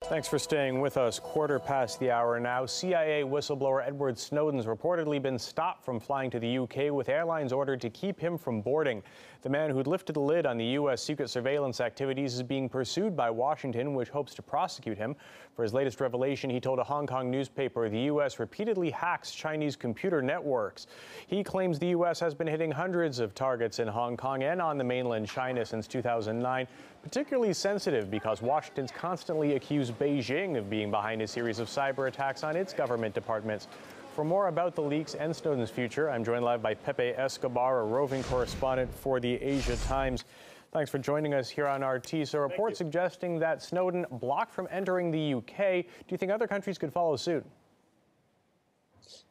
Thanks for staying with us. Quarter past the hour now. CIA whistleblower Edward Snowden's reportedly been stopped from flying to the UK with airlines ordered to keep him from boarding. The man who'd lifted the lid on the U.S. secret surveillance activities is being pursued by Washington, which hopes to prosecute him. For his latest revelation, he told a Hong Kong newspaper the U.S. repeatedly hacks Chinese computer networks. He claims the U.S. has been hitting hundreds of targets in Hong Kong and on the mainland China since 2009, particularly sensitive because Washington's constantly accused Beijing of being behind a series of cyber attacks on its government departments. For more about the leaks and Snowden's future, I'm joined live by Pepe Escobar, a roving correspondent for the Asia Times. Thanks for joining us here on RT. So, reports suggesting that Snowden blocked from entering the UK. Do you think other countries could follow suit?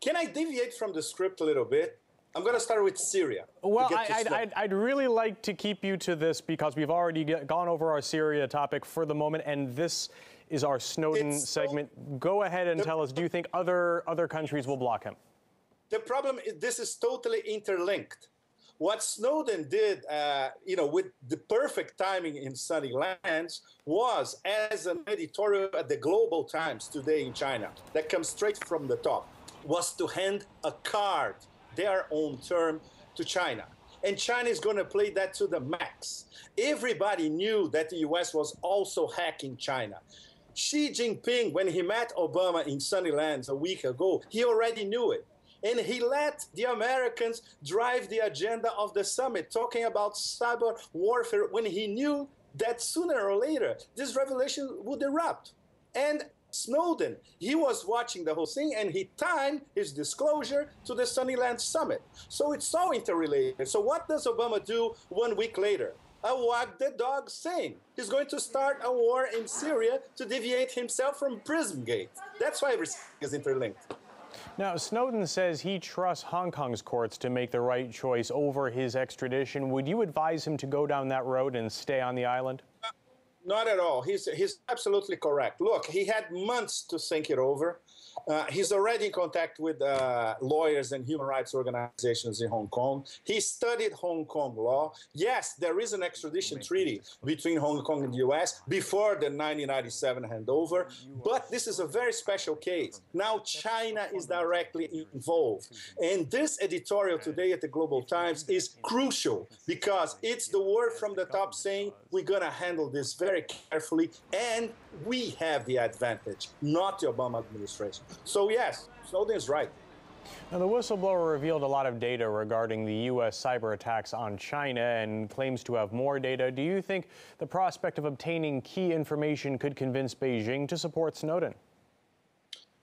Can I deviate from the script a little bit? I'm going to start with Syria. Well, I'd really like to keep you to this because we've already gone over our Syria topic for the moment, and this is our Snowden segment. Go ahead and tell us, do you think other countries will block him? The problem is this is totally interlinked. What Snowden did, with the perfect timing in sunny lands, was as an editorial at the Global Times today in China, that comes straight from the top, was to hand a card, their own term, to China. And China is going to play that to the max. Everybody knew that the US was also hacking China. Xi Jinping, when he met Obama in Sunnylands a week ago, he already knew it. And he let the Americans drive the agenda of the summit, talking about cyber warfare, when he knew that sooner or later this revelation would erupt. And Snowden, he was watching the whole thing, and he timed his disclosure to the Sunnyland Summit. So it's all interrelated. So what does Obama do 1 week later? A wag the dog saying he's going to start a war in Syria to deviate himself from Prismgate. That's why everything is interlinked. Now, Snowden says he trusts Hong Kong's courts to make the right choice over his extradition. Would you advise him to go down that road and stay on the island? Not at all. He's absolutely correct. Look, he had months to think it over. He's already in contact with lawyers and human rights organizations in Hong Kong. He studied Hong Kong law. Yes, there is an extradition treaty between Hong Kong and the U.S. before the 1997 handover, but this is a very special case. Now China is directly involved. And this editorial today at the Global Times is crucial because it's the word from the top saying we're going to handle this very carefully, and we have the advantage, not the Obama administration. So yes, Snowden is right. Now, the whistleblower revealed a lot of data regarding the U.S. cyber attacks on China and claims to have more data. Do you think the prospect of obtaining key information could convince Beijing to support Snowden?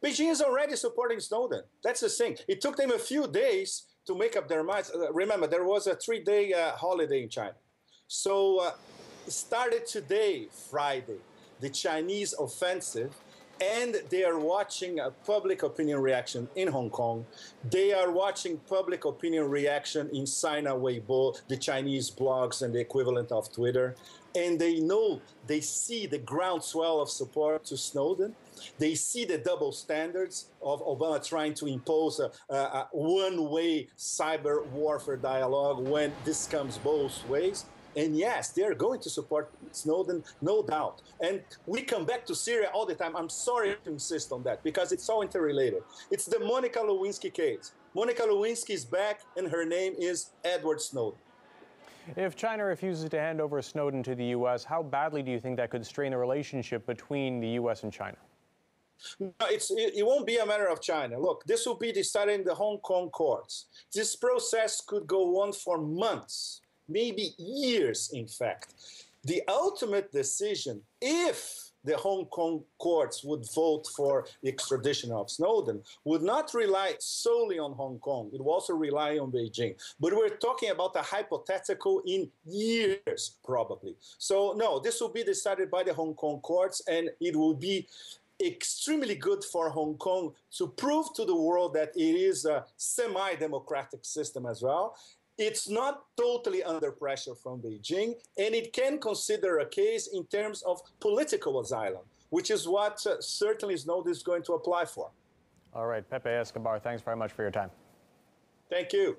Beijing is already supporting Snowden. That's the thing. It took them a few days to make up their minds. Remember, there was a 3-day holiday in China. So it started today, Friday, the Chinese offensive. And they are watching a public opinion reaction in Hong Kong. They are watching public opinion reaction in Sina Weibo, the Chinese blogs and the equivalent of Twitter. And they know, they see the groundswell of support to Snowden. They see the double standards of Obama trying to impose a one-way cyber warfare dialogue when this comes both ways. And yes, they're going to support Snowden, no doubt. And we come back to Syria all the time. I'm sorry to insist on that because it's all interrelated. It's the Monica Lewinsky case. Monica Lewinsky is back, and her name is Edward Snowden. If China refuses to hand over Snowden to the U.S., how badly do you think that could strain the relationship between the U.S. and China? No, it won't be a matter of China. Look, this will be decided in the Hong Kong courts. This process could go on for months. Maybe years, in fact. The ultimate decision, if the Hong Kong courts would vote for the extradition of Snowden, would not rely solely on Hong Kong. It will also rely on Beijing. But we're talking about a hypothetical in years, probably. So, no, this will be decided by the Hong Kong courts, and it will be extremely good for Hong Kong to prove to the world that it is a semi-democratic system as well. It's not totally under pressure from Beijing, and it can consider a case in terms of political asylum, which is what certainly Snowden is going to apply for. All right, Pepe Escobar, thanks very much for your time. Thank you.